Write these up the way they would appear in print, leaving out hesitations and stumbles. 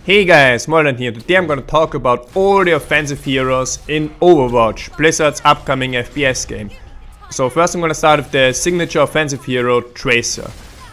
Hey guys, Moldran here. Today I'm gonna talk about all the offensive heroes in Overwatch, Blizzard's upcoming FPS game. So first I'm gonna start with the signature offensive hero, Tracer.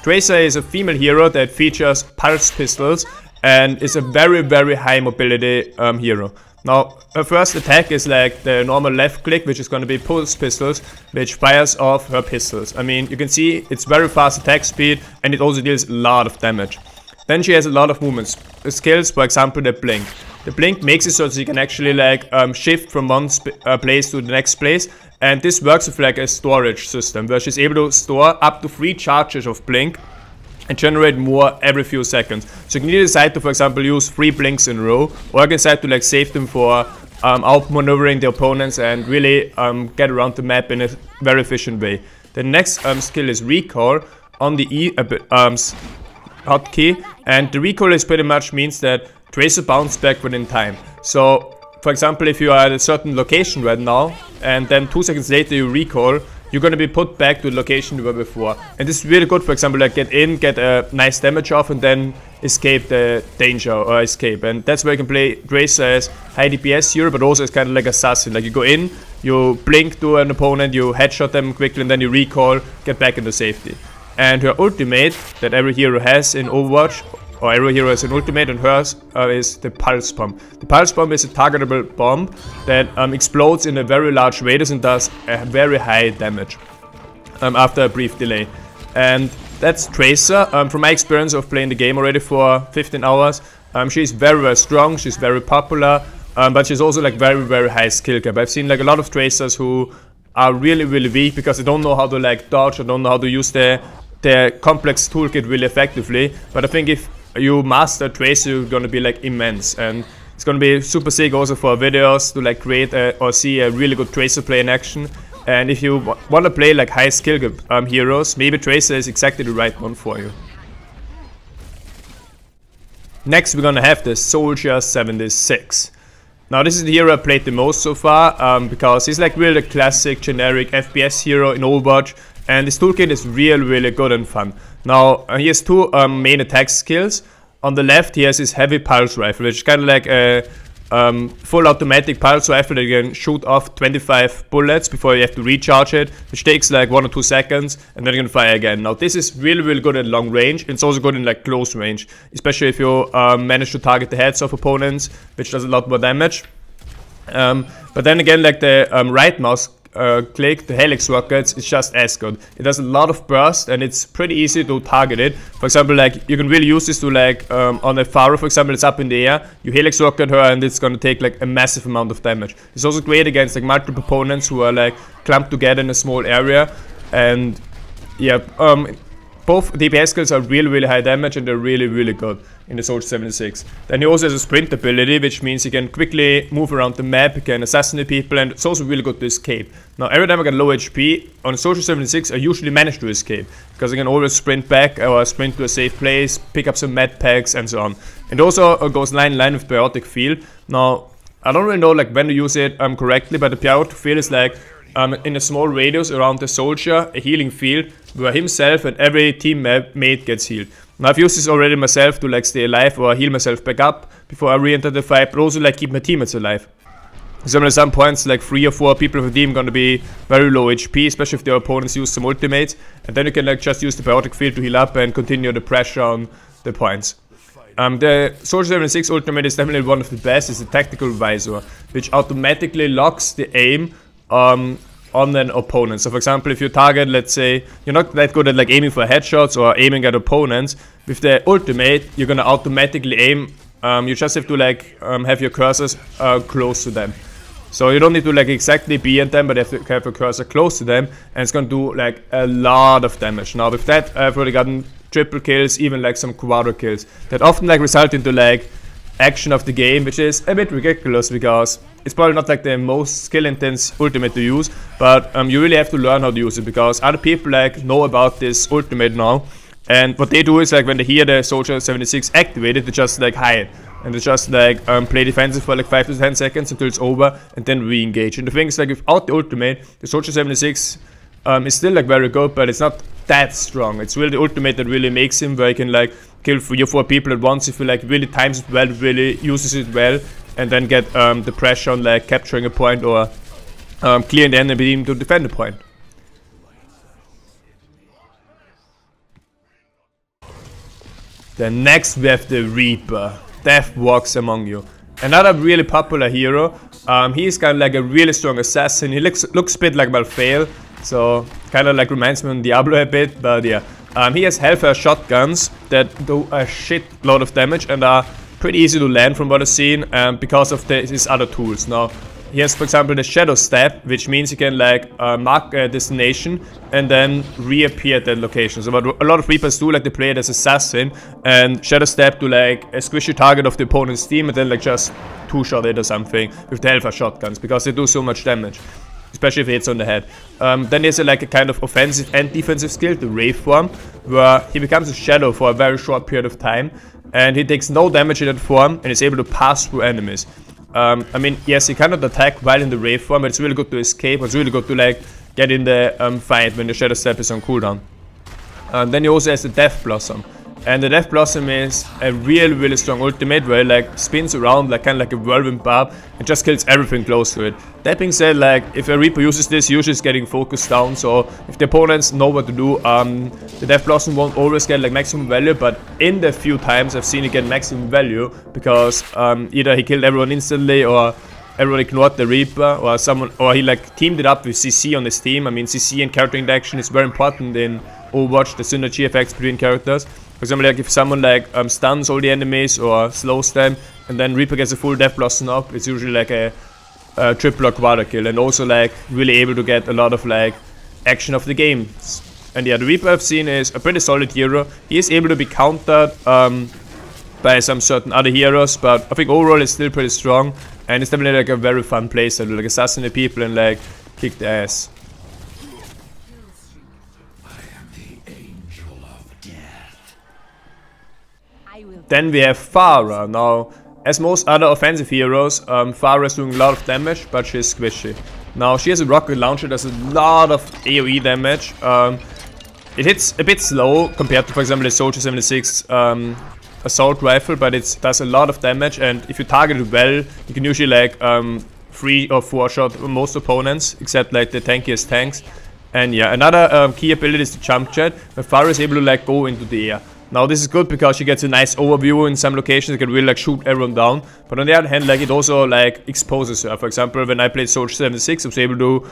Tracer is a female hero that features pulse pistols and is a very high mobility hero. Now her first attack is like the normal left click, which is gonna be pulse pistols, which fires off her pistols. I mean, you can see it's very fast attack speed and it also deals a lot of damage. Then she has a lot of movement skills, for example the blink. The blink makes it so that you can actually like shift from one place to the next place, and this works with like a storage system where she's able to store up to 3 charges of blink and generate more every few seconds. So you can either decide to, for example, use 3 blinks in a row, or you can decide to like save them for outmaneuvering the opponents and really get around the map in a very efficient way. The next skill is recall on the hotkey, and the recall is pretty much means that Tracer bounce back within time. So for example, if you are at a certain location right now and then 2 seconds later you recall, you're gonna be put back to the location you were before. And this is really good, for example, like get in, get a nice damage off, and then escape the danger or escape. And that's where you can play Tracer as high DPS hero, but also as kind of like assassin. Like you go in, you blink to an opponent, you headshot them quickly, and then you recall, get back into safety. And her ultimate that every hero has in Overwatch, or every hero has an ultimate, and hers is the Pulse Bomb. The Pulse Bomb is a targetable bomb that explodes in a very large radius and does a very high damage after a brief delay. And that's Tracer. From my experience of playing the game already for 15 hours, she's very strong, she's very popular, but she's also like very high skill cap. I've seen like a lot of Tracers who are really weak because they don't know how to like dodge or don't know how to use their complex toolkit really effectively. But I think if you master Tracer, you're gonna be like immense, and it's gonna be super sick also for videos to like create or see a really good Tracer play in action. And if you want to play like high skill heroes, maybe Tracer is exactly the right one for you. Next we're gonna have the Soldier 76. Now this is the hero I played the most so far, because he's like really the classic generic FPS hero in Overwatch, and his toolkit is really good and fun. Now he has 2 main attack skills. On the left he has his heavy pulse rifle, which is kind of like a full automatic pulse rifle that you can shoot off 25 bullets before you have to recharge it, which takes like 1 or 2 seconds, and then you can fire again. Now this is really good at long range. It's also good in like close range, especially if you manage to target the heads of opponents, which does a lot more damage. But then again, like the right mouse click, the HELIX rockets, is just as good. It does a lot of burst and it's pretty easy to target it. For example, like you can really use this to like on a Pharah, for example, it's up in the air, you HELIX rocket her and it's gonna take like a massive amount of damage. It's also great against like multiple opponents who are like clumped together in a small area. And yeah, both DPS skills are really high damage, and they're really good in the Soldier 76. Then he also has a sprint ability, which means he can quickly move around the map, he can assassinate people, and it's also really good to escape. Now every time I get low HP on Soldier 76, I usually manage to escape, because I can always sprint back or sprint to a safe place, pick up some med packs and so on. And also goes line in line with BIOTIC field. Now I don't really know like when to use it correctly, but the BIOTIC field is like in a small radius around the soldier, a healing field where himself and every teammate gets healed. Now I've used this already myself to like stay alive or heal myself back up before I re-enter the fight, but also like keep my teammates alive. So at some points like 3 or 4 people of the team gonna be very low HP, especially if their opponents use some ultimates, and then you can like just use the BIOTIC field to heal up and continue the pressure on the points. The Soldier 76 ultimate is definitely one of the best. It's the tactical visor, which automatically locks the aim on an opponent. So for example, if you target, let's say you're not that good at like aiming for headshots or aiming at opponents, with the ultimate you're gonna automatically aim. You just have to like have your cursors close to them. So you don't need to like exactly be at them, but you have to have your cursor close to them, and it's gonna do like a lot of damage. Now with that I've already gotten triple kills, even like some quadra kills that often like result into like action of the game, which is a bit ridiculous because it's probably not like the most skill intense ultimate to use, but you really have to learn how to use it, because other people like know about this ultimate now, and what they do is like when they hear the Soldier 76 activated, they just like hide and they just like play defensive for like 5 to 10 seconds until it's over and then re-engage. And the thing is like without the ultimate, the Soldier 76 is still like very good, but it's not that strong. It's really the ultimate that really makes him, where he can like kill 3 or 4 people at once if he like really times it well, really uses it well, and then get the pressure on like capturing a point or clearing the enemy team to defend the point. Then next we have the Reaper. Death walks among you. Another really popular hero. He's kind of like a really strong assassin. He looks a bit like Malfail, so kind of like reminds me of Diablo a bit, but yeah. He has HELLFIRE shotguns that do a shit load of damage and are pretty easy to land from what I've seen because of his other tools. Now, he has, for example, the Shadow Step, which means he can like mark a destination and then reappear at that location. So what a lot of Reapers do, like they play it as Assassin and Shadow Step to like a squishy target of the opponent's team and then like just two-shot it or something with the HELLFIRE shotguns because they do so much damage, especially if it hits on the head. Then there's like a kind of offensive and defensive skill, the Wraith form, where he becomes a shadow for a very short period of time and he takes no damage in that form and is able to pass through enemies. I mean, yes, he cannot attack while in the Wraith form, but it's really good to escape. It's really good to like get in the fight when the Shadow Step is on cooldown. Then he also has the Death Blossom. And the Death Blossom is a really strong ultimate where it like spins around like kind of like a whirlwind barb and just kills everything close to it. That being said, like if a Reaper uses this, usually it's getting focused down, so if the opponents know what to do, the Death Blossom won't always get like maximum value, but in the few times I've seen it get maximum value because either he killed everyone instantly or everyone ignored the Reaper or someone, or he like teamed it up with CC on his team. I mean, CC and character interaction is very important in Overwatch, the synergy effects between characters. For example, like if someone like stuns all the enemies or slows them and then Reaper gets a full Death Blossom up, it's usually like a triple or quadra kill and also like really able to get a lot of like action of the game. And yeah, the Reaper I've seen is a pretty solid hero. He is able to be countered by some certain other heroes, but I think overall it's still pretty strong and it's definitely like a very fun playstyle to like assassinate people and like kick their ass. Then we have Pharah. Now, as most other offensive heroes, Pharah is doing a lot of damage, but she's squishy. Now, she has a rocket launcher that does a lot of AoE damage. It hits a bit slow compared to, for example, the Soldier 76 assault rifle, but it does a lot of damage, and if you target it well, you can usually like 3 or 4 shot most opponents, except like the tankiest tanks. And yeah, another key ability is the jump jet, where Pharah is able to like go into the air. Now this is good because she gets a nice overview in some locations, you can really like shoot everyone down. But on the other hand, like it also like exposes her. For example, when I played Soldier 76, I was able to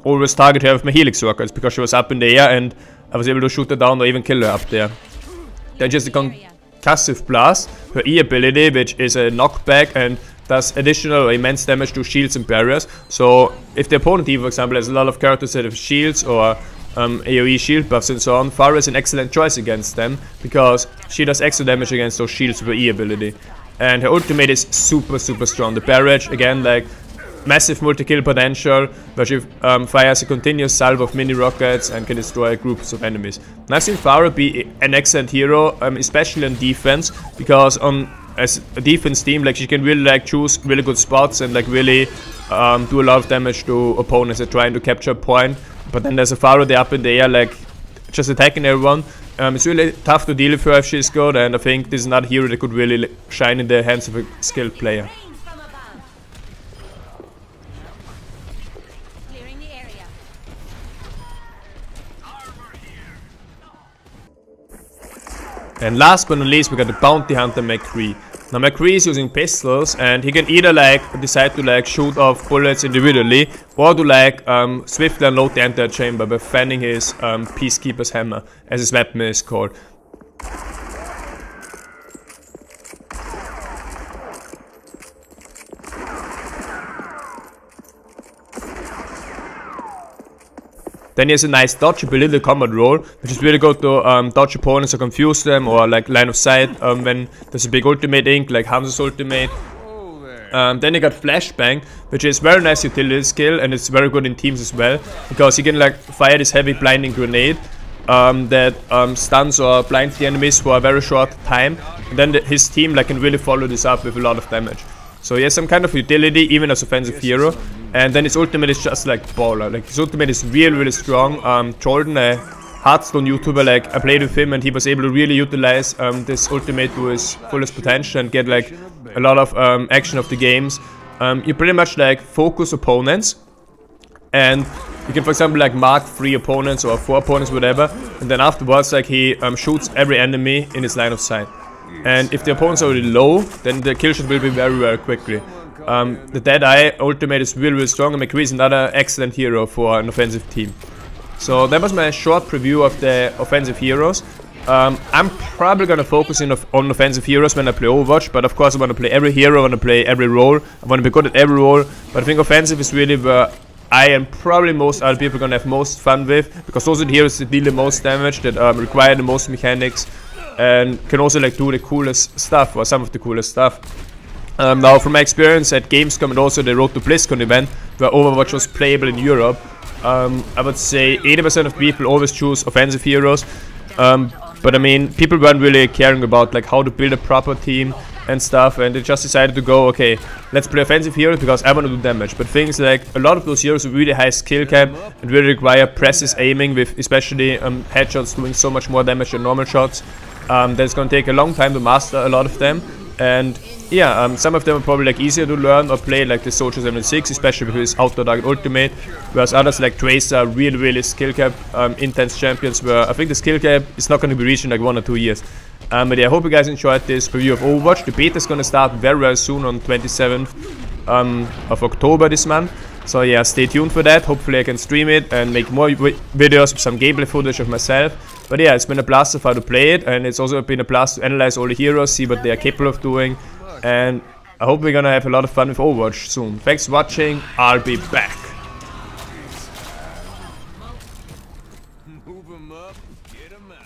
always target her with my HELIX rockets because she was up in the air and I was able to shoot her down or even kill her up there. Then just the Concussive Blast, her E ability, which is a knockback and does additional or immense damage to shields and barriers. So if the opponent team, for example, has a lot of characters that have shields or AoE shield buffs and so on, Pharah is an excellent choice against them because she does extra damage against those shields with her E ability. And her ultimate is super strong. The Barrage, again, like massive multi-kill potential, where she fires a continuous salvo of mini rockets and can destroy groups of enemies. And I've seen Pharah be an excellent hero, especially on defense, because as a defense team, like she can really like choose really good spots and like really do a lot of damage to opponents that are trying to capture a point. But then there's a Pharah there up in the air, like just attacking everyone. It's really tough to deal with her if she's good, and I think this is not a hero that could really shine in the hands of a skilled player. And last but not least, we got the Bounty Hunter McCree. Now McCree is using pistols and he can either like decide to like shoot off bullets individually or to like swiftly unload the entire chamber by fanning his Peacekeeper's hammer, as his weapon is called. Then he has a nice dodge ability, the combat roll, which is really good to dodge opponents or confuse them, or like line of sight when there's a big ultimate ink, like Hamza's ultimate. Then he got Flashbang, which is very nice utility skill, and it's very good in teams as well, because he can like fire this heavy blinding grenade that stuns or blinds the enemies for a very short time, and then his team like can really follow this up with a lot of damage. So he has some kind of utility even as offensive hero, and then his ultimate is just like baller. Like his ultimate is really strong. Jordan, a Hearthstone YouTuber, like I played with him and he was able to really utilize this ultimate to his fullest potential and get like a lot of action of the games. You pretty much like focus opponents, and you can, for example, like mark 3 opponents or 4 opponents, whatever, and then afterwards like he shoots every enemy in his line of sight. And if the opponents are already low, then the kill shot will be very, very quickly. The Dead Eye ultimate is really, really strong, and McCree is another excellent hero for an offensive team. So that was my short preview of the offensive heroes. I'm probably gonna focus on offensive heroes when I play Overwatch, but of course I want to play every hero, I want to play every role, I want to be good at every role, but I think offensive is really where I and probably most other people are gonna have most fun with, because those are the heroes that deal the most damage, that require the most mechanics, and can also like do the coolest stuff, or some of the coolest stuff. Now from my experience at Gamescom and also the Road to BlizzCon event, where Overwatch was playable in Europe, I would say 80% of people always choose offensive heroes. But I mean, people weren't really caring about like how to build a proper team and stuff, and they just decided to go, okay, let's play offensive heroes because I want to do damage. But things like a lot of those heroes are really high skill cap and really require precise aiming, with especially headshots doing so much more damage than normal shots. That's gonna take a long time to master a lot of them, and yeah, some of them are probably like easier to learn or play, like the Soldier 76, especially with his outdoor target ultimate, whereas others like Tracer are really skill cap intense champions, where I think the skill cap is not going to be reached in like 1 or 2 years. But yeah, I hope you guys enjoyed this review of Overwatch. The beta is going to start very soon on 27th of October this month. So yeah, stay tuned for that. Hopefully I can stream it and make more videos with some gameplay footage of myself. But yeah, it's been a blast so far to play it, and it's also been a blast to analyze all the heroes, see what they are capable of doing. And I hope we're gonna have a lot of fun with Overwatch soon. Thanks for watching, I'll be back. Move 'em up, get 'em out.